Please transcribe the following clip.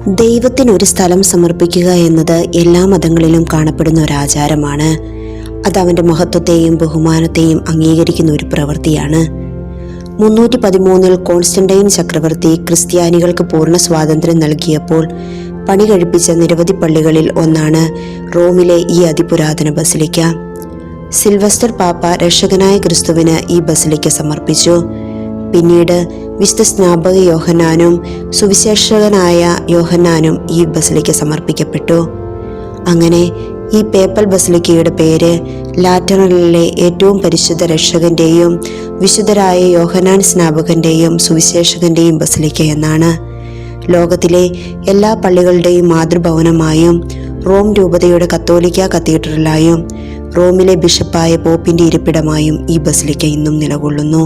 ദൈവത്തിനൊരു സ്ഥലം സമർപ്പിക്കുക എന്നത് എല്ലാ മതങ്ങളിലും കാണപ്പെടുന്ന ഒരു ആചാരമാണ്. അത് അവൻ്റെ മഹത്വത്തെയും ബഹുമാനത്തെയും അംഗീകരിക്കുന്ന ഒരു പ്രവൃത്തിയാണ്. 313 കോൺസ്റ്റന്റൈൻ ചക്രവർത്തി ക്രിസ്ത്യാനികൾക്ക് പൂർണ്ണ സ്വാതന്ത്ര്യം നൽകിയപ്പോൾ പണി കഴിപ്പിച്ച നിരവധി പള്ളികളിൽ ഒന്നാണ് റോമിലെ ഈ അതിപുരാതന ബസിലിക്ക. സിൽവസ്റ്റർ പാപ്പ രക്ഷകനായ ക്രിസ്തുവിന് ഈ ബസിലിക്ക സമർപ്പിച്ചു. പിന്നീട് വിശുദ്ധ സ്നാപക യോഹന്നാനും സുവിശേഷകനായ യോഹന്നാനും ഈ ബസിലിക്ക സമർപ്പിക്കപ്പെട്ടു. അങ്ങനെ ഈ പേപ്പൽ ബസിലിക്കയുടെ പേര് ലാറ്ററനിലെ ഏറ്റവും പരിശുദ്ധ രക്ഷകന്റെയും വിശുദ്ധരായ യോഹന്നാൻ സ്നാപകന്റെയും സുവിശേഷകന്റെയും ബസിലിക്ക എന്നാണ്. ലോകത്തിലെ എല്ലാ പള്ളികളുടെയും മാതൃഭവനമായും റോം രൂപതയുടെ കത്തോലിക്ക കത്തീഡ്രലായും റോമിലെ ബിഷപ്പായ പോപ്പിന്റെ ഇരിപ്പിടമായും ഈ ബസിലിക്ക ഇന്നും നിലകൊള്ളുന്നു.